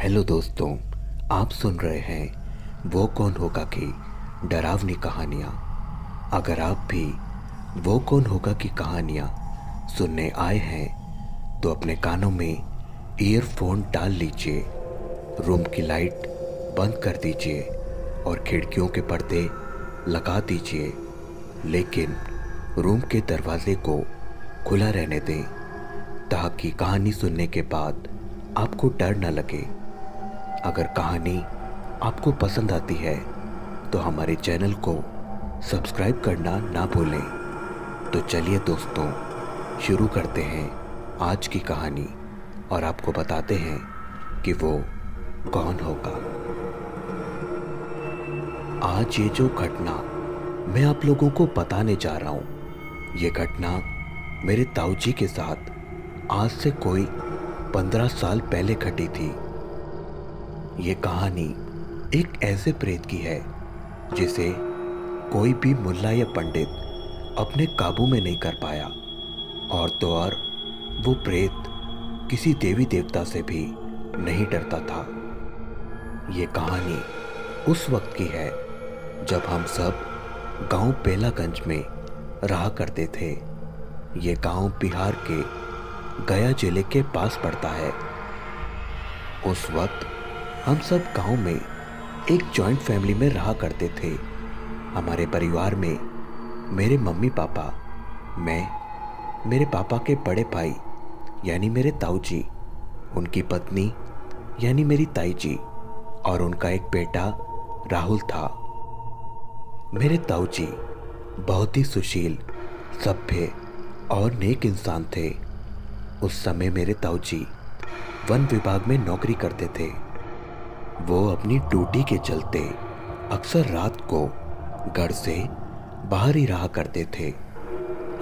Hello दोस्तों, आप सुन रहे हैं वो कौन होगा की डरावनी कहानियाँ। अगर आप भी वो कौन होगा की कहानियाँ सुनने आए हैं तो अपने कानों में ईयरफोन डाल लीजिए, रूम की लाइट बंद कर दीजिए और खिड़कियों के पर्दे लगा दीजिए, लेकिन रूम के दरवाजे को खुला रहने दें ताकि कहानी सुनने के बाद आपको डर न लगे। अगर कहानी आपको पसंद आती है तो हमारे चैनल को सब्सक्राइब करना ना भूलें। तो चलिए दोस्तों, शुरू करते हैं आज की कहानी और आपको बताते हैं कि वो कौन होगा। आज ये जो घटना मैं आप लोगों को बताने जा रहा हूँ, ये घटना मेरे ताऊजी के साथ आज से कोई 15 साल पहले घटी थी। ये कहानी एक ऐसे प्रेत की है जिसे कोई भी मुल्ला या पंडित अपने काबू में नहीं कर पाया, और तो और वो प्रेत किसी देवी देवता से भी नहीं डरता था। ये कहानी उस वक्त की है जब हम सब गांव बेलागंज में रहा करते थे। ये गांव बिहार के गया जिले के पास पड़ता है। उस वक्त हम सब गांव में एक जॉइंट फैमिली में रहा करते थे। हमारे परिवार में मेरे मम्मी पापा, मैं, मेरे पापा के बड़े भाई यानी मेरे ताऊजी, उनकी पत्नी यानी मेरी ताई जी और उनका एक बेटा राहुल था। मेरे ताऊजी बहुत ही सुशील, सभ्य और नेक इंसान थे। उस समय मेरे ताऊजी वन विभाग में नौकरी करते थे। वो अपनी ड्यूटी के चलते अक्सर रात को घर से बाहर ही रहा करते थे।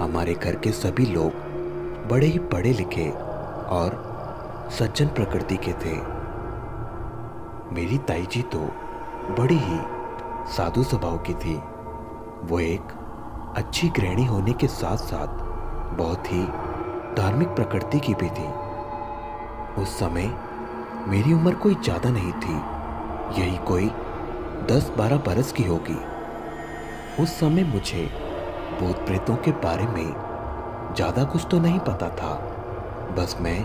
हमारे घर के सभी लोग बड़े ही पढ़े लिखे और सज्जन प्रकृति के थे। मेरी ताई जी तो बड़ी ही साधु स्वभाव की थी। वो एक अच्छी गृहिणी होने के साथ साथ बहुत ही धार्मिक प्रकृति की भी थी। उस समय मेरी उम्र कोई ज़्यादा नहीं थी, यही कोई 10-12 बरस की होगी। उस समय मुझे भूत प्रेतों के बारे में ज़्यादा कुछ तो नहीं पता था। बस मैं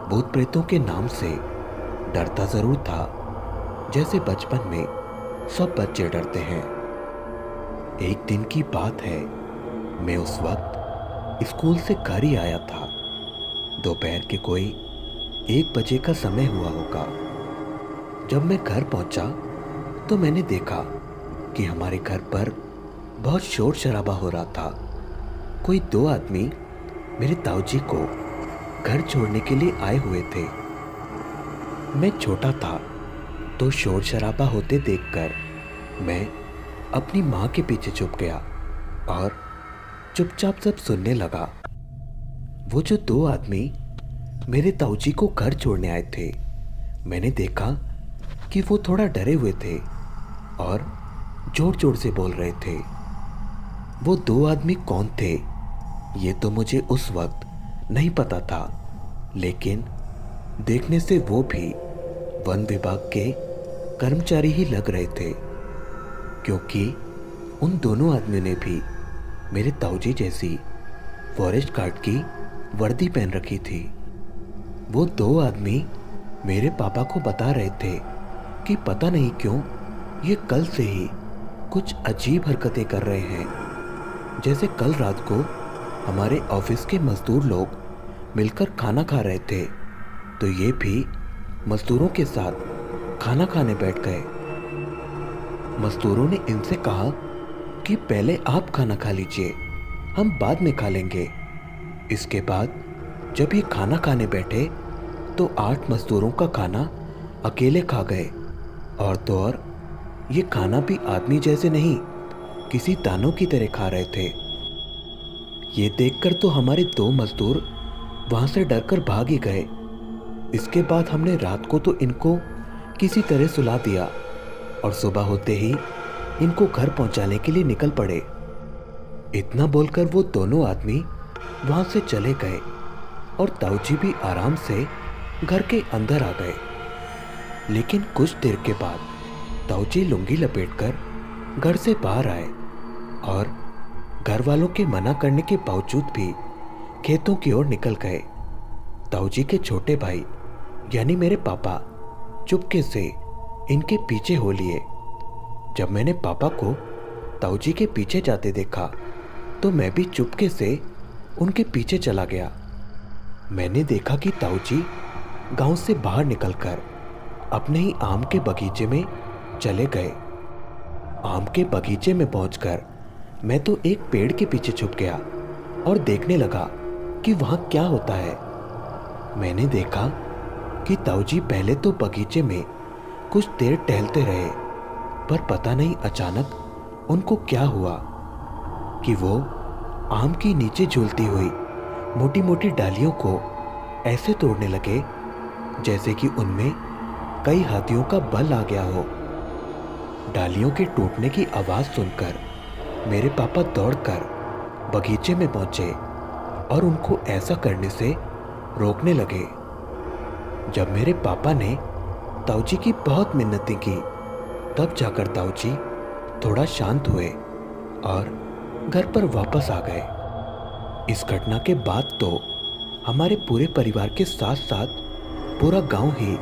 भूत प्रेतों के नाम से डरता ज़रूर था, जैसे बचपन में सब बच्चे डरते हैं। एक दिन की बात है, मैं उस वक्त स्कूल से घर ही आया था। दोपहर के कोई 1 बजे का समय हुआ होगा। जब मैं घर पहुंचा तो मैंने देखा कि हमारे घर पर बहुत शोर शराबा हो रहा था। कोई 2 आदमी मेरे ताऊजी को घर छोड़ने के लिए आए हुए थे। मैं छोटा था तो शोर शराबा होते देखकर मैं अपनी माँ के पीछे छुप गया और चुपचाप सब सुनने लगा। वो जो 2 आदमी मेरे ताऊजी को घर छोड़ने आए थे, मैंने देखा कि वो थोड़ा डरे हुए थे और जोर जोर से बोल रहे थे। वो 2 आदमी कौन थे ये तो मुझे उस वक्त नहीं पता था, लेकिन देखने से वो भी वन विभाग के कर्मचारी ही लग रहे थे, क्योंकि उन दोनों आदमियों ने भी मेरे ताऊजी जैसी फॉरेस्ट गार्ड की वर्दी पहन रखी थी। वो 2 आदमी मेरे पापा को बता रहे थे कि पता नहीं क्यों ये कल से ही कुछ अजीब हरकतें कर रहे हैं। जैसे कल रात को हमारे ऑफिस के मजदूर लोग मिलकर खाना खा रहे थे तो ये भी मजदूरों के साथ खाना खाने बैठ गए। मजदूरों ने इनसे कहा कि पहले आप खाना खा लीजिए, हम बाद में खा लेंगे। इसके बाद जब ये खाना खाने बैठे तो 8 मजदूरों का खाना अकेले खा गए, और तो और ये खाना भी आदमी जैसे नहीं, किसी दानों की तरह खा रहे थे। ये देखकर तो हमारे 2 मजदूर वहां से डरकर भाग ही गए। इसके बाद हमने रात को तो इनको किसी तरह सुला दिया और सुबह होते ही इनको घर पहुंचाने के लिए निकल पड़े। इतना बोलकर वो दोनों आदमी वहां से चले गए और ताऊजी भी आराम से घर के अंदर आ गए। लेकिन कुछ देर के बाद ताऊजी लुंगी लपेटकर घर से बाहर आए और घर वालों के मना करने के बावजूद भी खेतों की ओर निकल गए। ताऊजी के छोटे भाई यानी मेरे पापा चुपके से इनके पीछे हो लिए। जब मैंने पापा को ताऊजी के पीछे जाते देखा तो मैं भी चुपके से उनके पीछे चला गया। मैंने देखा कि ताऊजी गांव से बाहर निकलकर अपने ही आम के बगीचे में चले गए। आम के बगीचे में पहुंचकर मैं तो एक पेड़ के पीछे छुप गया और देखने लगा कि वहां क्या होता है। मैंने देखा कि ताऊजी पहले तो बगीचे में कुछ देर टहलते रहे, पर पता नहीं अचानक उनको क्या हुआ कि वो आम की नीचे झूलती हुई मोटी मोटी डालियों को ऐसे तोड़ने लगे जैसे कि उनमें कई हाथियों का बल आ गया हो। डालियों के टूटने की आवाज सुनकर मेरे पापा दौड़कर बगीचे में पहुंचे और उनको ऐसा करने से रोकने लगे। जब मेरे पापा ने ताऊजी की बहुत मिन्नतें की तब जाकर ताऊजी थोड़ा शांत हुए और घर पर वापस आ गए। इस घटना के बाद तो हमारे पूरे परिवार के साथ साथ पूरा गांव ही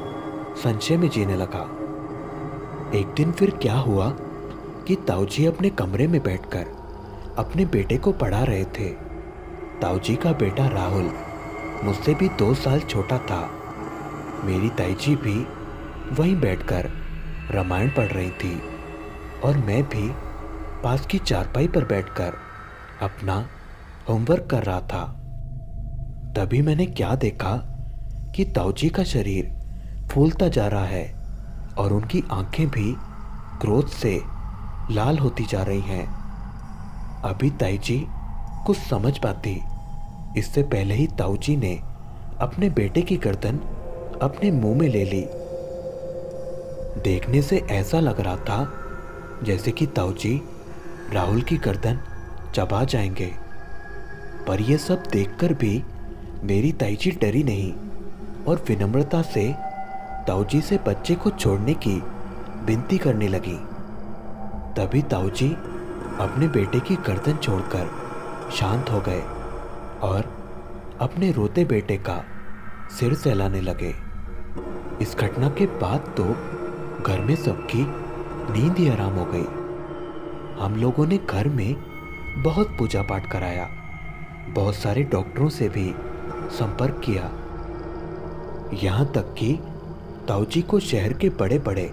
संशय में जीने लगा। एक दिन फिर क्या हुआ कि ताऊजी अपने कमरे में बैठकर अपने बेटे को पढ़ा रहे थे। ताऊजी का बेटा राहुल मुझसे भी 2 साल छोटा था। मेरी ताईजी भी वहीं बैठकर रामायण पढ़ रही थी और मैं भी पास की चारपाई पर बैठकर अपना होमवर्क कर रहा था। तभी मैंने क्या देखा कि ताऊजी का शरीर फूलता जा रहा है और उनकी आंखें भी क्रोध से लाल होती जा रही हैं। अभी ताईजी कुछ समझ पाती इससे पहले ही ताऊजी ने अपने बेटे की गर्दन अपने मुंह में ले ली। देखने से ऐसा लग रहा था जैसे कि ताऊजी राहुल की गर्दन चबा जाएंगे, पर यह सब देखकर भी मेरी ताईजी डरी नहीं और विनम्रता से ताऊजी से बच्चे को छोड़ने की विनती करने लगी। तभी ताऊजी अपने बेटे की गर्दन छोड़कर शांत हो गए और अपने रोते बेटे का सिर सहलाने लगे। इस घटना के बाद तो घर में सबकी नींद ही आराम हो गई। हम लोगों ने घर में बहुत पूजा पाठ कराया, बहुत सारे डॉक्टरों से भी संपर्क किया, यहाँ तक कि ताऊजी को शहर के बड़े बड़े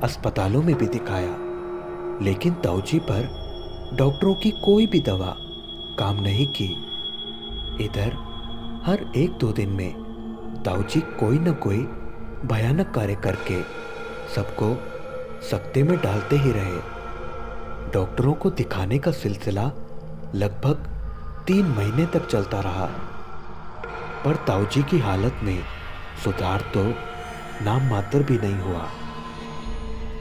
अस्पतालों में भी दिखाया, लेकिन ताऊजी पर डॉक्टरों की कोई भी दवा काम नहीं की। इधर हर 1-2 दिन में ताऊजी कोई न कोई भयानक कार्य करके सबको सकते में डालते ही रहे। डॉक्टरों को दिखाने का सिलसिला लगभग 3 महीने तक चलता रहा, पर ताऊजी की हालत में सुधार तो नाम मात्र भी नहीं हुआ।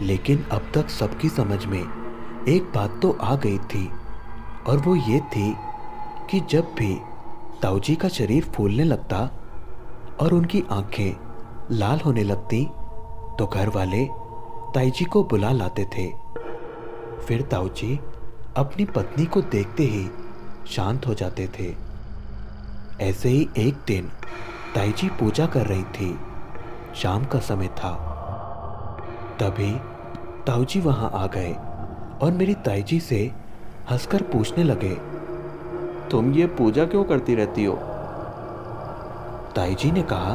लेकिन अब तक सबकी समझ में एक बात तो आ गई थी और वो ये थी कि जब भी ताऊजी का शरीर फूलने लगता और उनकी आंखें लाल होने लगती तो घर वाले ताईजी को बुला लाते थे। फिर ताऊजी अपनी पत्नी को देखते ही शांत हो जाते थे। ऐसे ही एक दिन ताईजी पूजा कर रही थी। शाम का समय था। तभी ताऊजी वहां आ गए और मेरी ताईजी से हंसकर पूछने लगे, तुम ये पूजा क्यों करती रहती हो? ताईजी ने कहा,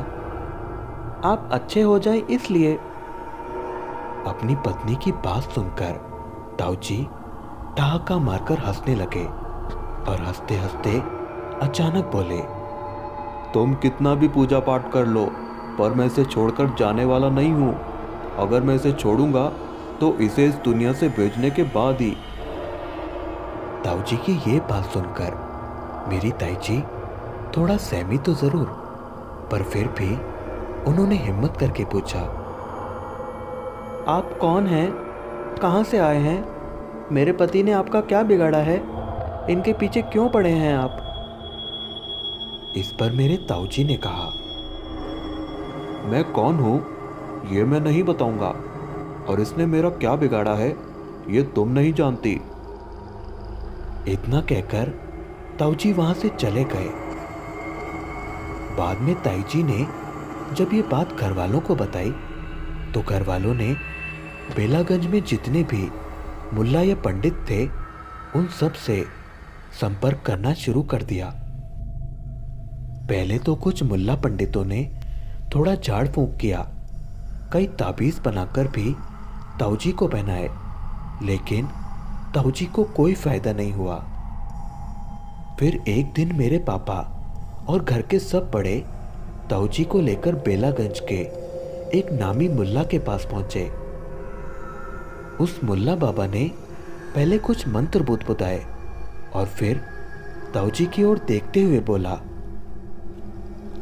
आप अच्छे हो जाएं इसलिए। अपनी पत्नी की बात सुनकर ताऊजी ठहाका मारकर हंसने लगे और हंसते हंसते अचानक बोले, तुम कितना भी पूजा पाठ कर लो पर मैं इसे छोड़कर जाने वाला नहीं हूं। अगर मैं इसे छोड़ूंगा तो इसे इस दुनिया से भेजने के बाद ही। ताऊजी की ये बात सुनकर मेरी ताईजी थोड़ा सहमी तो जरूर, पर फिर भी उन्होंने हिम्मत करके पूछा, आप कौन हैं? कहाँ से आए हैं? मेरे पति ने आपका क्या बिगाड़ा है? इनके पीछे क्यों पड़े हैं आप? इस पर मेरे ताऊजी ने कहा, मैं कौन हूँ ये मैं नहीं बताऊंगा, और इसने मेरा क्या बिगाड़ा है ये तुम नहीं जानती। इतना कहकर ताऊजी वहां से चले गए। बाद में ताईजी ने जब ये बात घर वालों को बताई तो घर वालों ने बेलागंज में जितने भी मुल्ला या पंडित थे उन सब से संपर्क करना शुरू कर दिया। पहले तो कुछ मुल्ला पंडितों ने थोड़ा झाड़ फूंक किया, कई ताबीज बनाकर भी ताऊजी को पहनाए, लेकिन ताऊजी को कोई फायदा नहीं हुआ। फिर एक दिन मेरे पापा और घर के सब बड़े ताऊजी को लेकर बेलागंज के एक नामी मुल्ला के पास पहुंचे। उस मुल्ला बाबा ने पहले कुछ मंत्र बुदबुदाए और फिर ताऊजी की ओर देखते हुए बोला,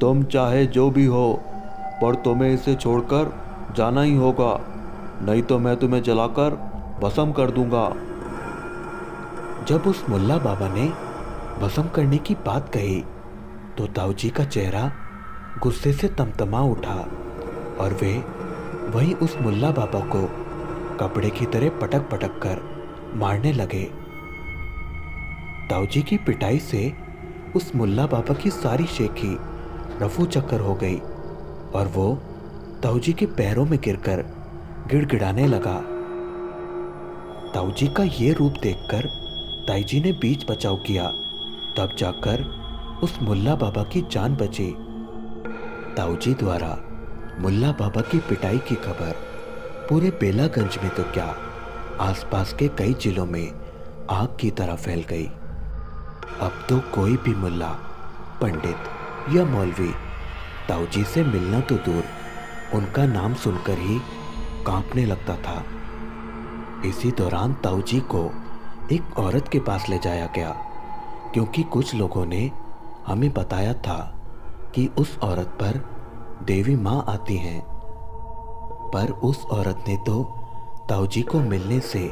तुम चाहे जो भी हो, पर तुम्हें इसे छोड़कर जाना ही होगा, नहीं तो मैं तुम्हें जलाकर भस्म कर दूंगा। जब उस मुल्ला बाबा ने भस्म करने की बात कही तो ताऊजी का चेहरा गुस्से से तमतमा उठा और वे वहीं उस मुल्ला बाबा को कपड़े की तरह पटक पटक कर मारने लगे। ताऊजी की पिटाई से उस मुल्ला बाबा की सारी शेखी रफू चक्कर हो गई और वो ताऊजी के पैरों में गिरकर गिड़गिड़ाने लगा। ताऊजी का ये रूप देखकर ताईजी ने बीच बचाव किया, तब जाकर उस मुल्ला बाबा की जान बची। ताऊजी द्वारा मुल्ला बाबा की पिटाई की खबर पूरे बेलागंज में तो क्या, आसपास के कई जिलों में आग की तरह फैल गई। अब तो कोई भी मुल्ला, पंडित या मौलवी ताऊजी से मिलना तो दूर, उनका नाम सुनकर ही कांपने लगता था। इसी दौरान ताऊजी को एक औरत के पास ले जाया गया, क्योंकि कुछ लोगों ने हमें बताया था कि उस औरत पर देवी माँ आती हैं। पर उस औरत ने तो ताऊजी को मिलने से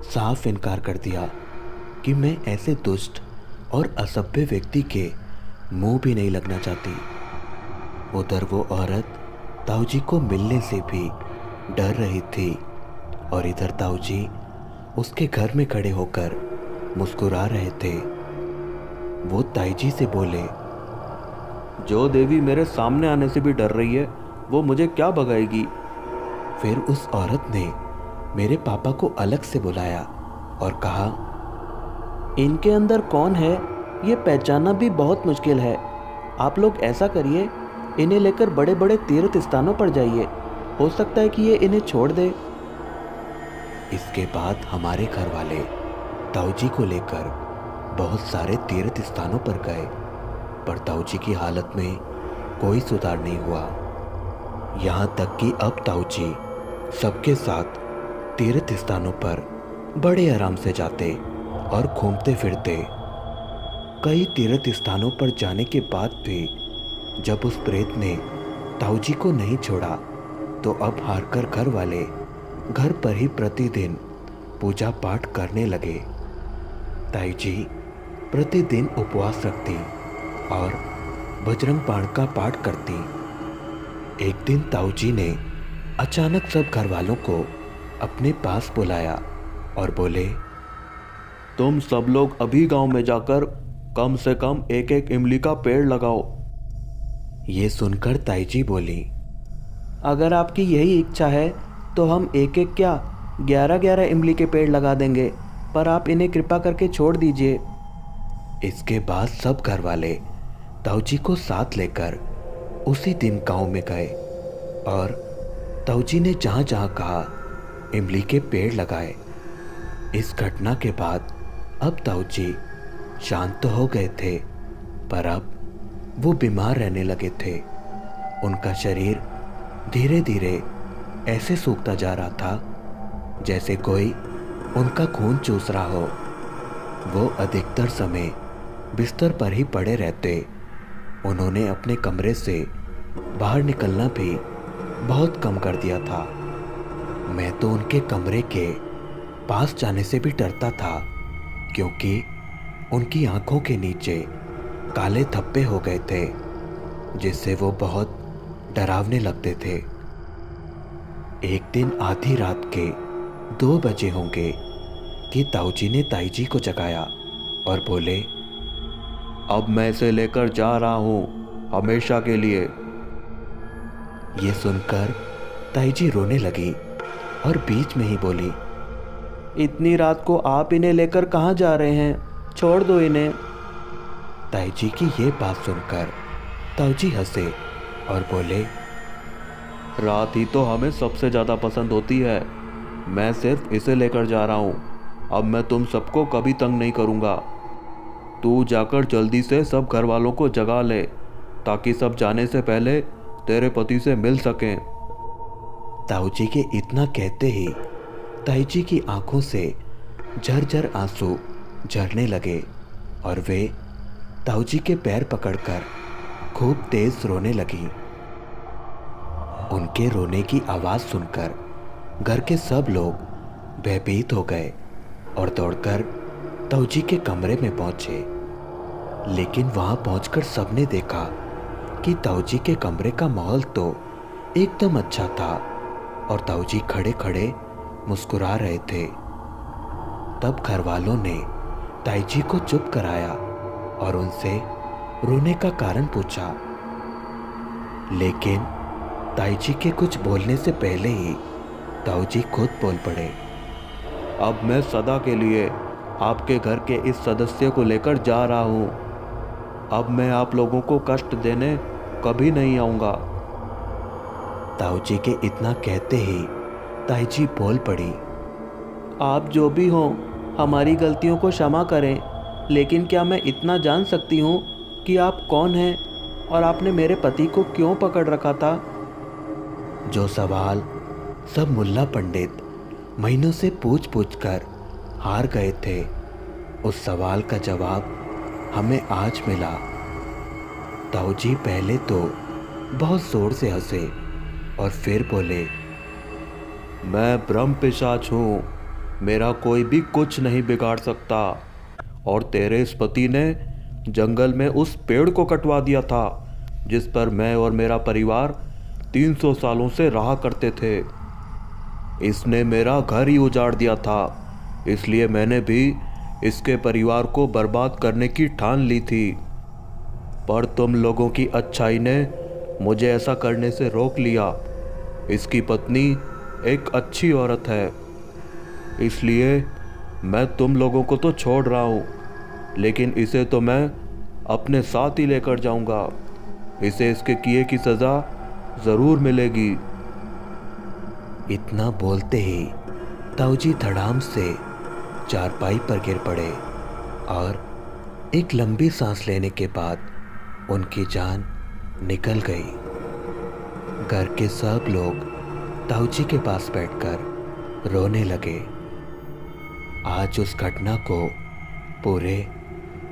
साफ इनकार कर दिया कि मैं ऐसे दुष्ट और असभ्य व्यक्ति के मुंह भी नहीं लगना चाहती। उधर वो औरत ताऊजी को मिलने से भी डर रही थी और इधर ताऊजी उसके घर में खड़े होकर मुस्कुरा रहे थे। वो ताईजी से बोले, जो देवी मेरे सामने आने से भी डर रही है वो मुझे क्या भगाएगी। फिर उस औरत ने मेरे पापा को अलग से बुलाया और कहा, इनके अंदर कौन है ये पहचानना भी बहुत मुश्किल है। आप लोग ऐसा करिए, इन्हें लेकर बड़े बड़े तीर्थ स्थानों पर जाइए, हो सकता है कि ये इन्हें छोड़ दे। इसके बाद हमारे घर वाले ताऊजी को लेकर बहुत सारे तीर्थ स्थानों पर गए, पर ताऊजी की हालत में कोई सुधार नहीं हुआ। यहाँ तक कि अब ताऊजी सबके साथ तीर्थ स्थानों पर बड़े आराम से जाते और घूमते फिरते। कई तीर्थ स्थानों पर जाने के बाद भी जब उस प्रेत ने ताऊजी को नहीं छोड़ा तो अब हारकर घर वाले घर पर ही प्रतिदिन पूजा पाठ करने लगे। ताईजी प्रतिदिन उपवास रखती और बजरंग बाण का पाठ करती। एक दिन ताऊजी ने अचानक सब घर वालों को अपने पास बुलाया और बोले, तुम सब लोग अभी गांव में जाकर कम से कम एक एक इमली का पेड़ लगाओ। ये सुनकर ताईजी बोली, अगर आपकी यही इच्छा है तो हम एक एक क्या 11-11 इमली के पेड़ लगा देंगे, पर आप इन्हें कृपा करके छोड़ दीजिए। इसके बाद सब घर वाले ताऊजी को साथ लेकर उसी दिन गांव में गए और ताऊजी ने जहाँ जहाँ कहा इमली के पेड़ लगाए। इस घटना के बाद अब ताऊजी शांत तो हो गए थे, पर अब वो बीमार रहने लगे थे। उनका शरीर धीरे धीरे ऐसे सूखता जा रहा था जैसे कोई उनका खून चूस रहा हो। वो अधिकतर समय बिस्तर पर ही पड़े रहते। उन्होंने अपने कमरे से बाहर निकलना भी बहुत कम कर दिया था। मैं तो उनके कमरे के पास जाने से भी डरता था, क्योंकि उनकी आंखों के नीचे काले धब्बे हो गए थे, जिससे वो बहुत डरावने लगते थे। एक दिन आधी रात के 2 बजे होंगे कि ताऊजी ने ताईजी को जगाया और बोले, अब मैं इसे लेकर जा रहा हूँ हमेशा के लिए। ये सुनकर ताईजी रोने लगी और बीच में ही बोली, इतनी रात को आप इन्हें लेकर कहाँ जा रहे हैं, छोड़ दो इन्हें। ताईजी की ये बात सुनकर ताऊजी हंसे और बोले, रात ही तो हमें सबसे ज़्यादा पसंद होती है, मैं सिर्फ इसे लेकर जा रहा हूँ। अब मैं तुम सबको कभी तंग नहीं करूँगा। तू जाकर जल्दी से सब घर वालों को जगा ले ताकि सब जाने से पहले तेरे पति से मिल सकें। ताऊजी के इतना कहते ही ताईजी की आंखों से झरझर आंसू झरने लगे और वे ताऊजी के पैर पकड़कर खूब तेज रोने लगी। उनके रोने की आवाज़ सुनकर घर के सब लोग भयभीत हो गए और दौड़कर ताऊजी के कमरे में पहुंचे। लेकिन वहां पहुंचकर सबने देखा कि ताऊजी के कमरे का माहौल तो एकदम अच्छा था और ताऊजी खड़े खड़े मुस्कुरा रहे थे। तब घर वालों ने ताईजी को चुप कराया और उनसे रोने का कारण पूछा। लेकिन ताईजी के कुछ बोलने से पहले ही ताऊजी खुद बोल पड़े, अब मैं सदा के लिए आपके घर के इस सदस्य को लेकर जा रहा हूँ। अब मैं आप लोगों को कष्ट देने कभी नहीं आऊँगा। ताऊजी के इतना कहते ही ताईजी बोल पड़ी, आप जो भी हों हमारी गलतियों को क्षमा करें, लेकिन क्या मैं इतना जान सकती हूँ कि आप कौन हैं और आपने मेरे पति को क्यों पकड़ रखा था? जो सवाल सब मुल्ला पंडित महीनों से पूछ पूछ कर हार गए थे, उस सवाल का जवाब हमें आज मिला। ताऊजी पहले तो बहुत जोर से हंसे और फिर बोले, मैं ब्रह्म पिशाच हूँ, मेरा कोई भी कुछ नहीं बिगाड़ सकता। और तेरे इस पति ने जंगल में उस पेड़ को कटवा दिया था जिस पर मैं और मेरा परिवार 300 सालों से रहा करते थे। इसने मेरा घर ही उजाड़ दिया था, इसलिए मैंने भी इसके परिवार को बर्बाद करने की ठान ली थी। पर तुम लोगों की अच्छाई ने मुझे ऐसा करने से रोक लिया। इसकी पत्नी एक अच्छी औरत है, इसलिए मैं तुम लोगों को तो छोड़ रहा हूँ, लेकिन इसे तो मैं अपने साथ ही लेकर जाऊँगा। इसे इसके किए की सज़ा ज़रूर मिलेगी। इतना बोलते ही ताऊजी धड़ाम से चारपाई पर गिर पड़े और एक लंबी सांस लेने के बाद उनकी जान निकल गई। घर के सब लोग ताऊजी के पास बैठकर रोने लगे। आज उस घटना को पूरे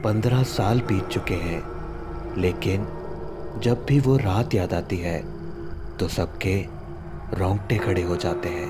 15 साल बीत चुके हैं, लेकिन जब भी वो रात याद आती है तो सबके रोंगटे खड़े हो जाते हैं।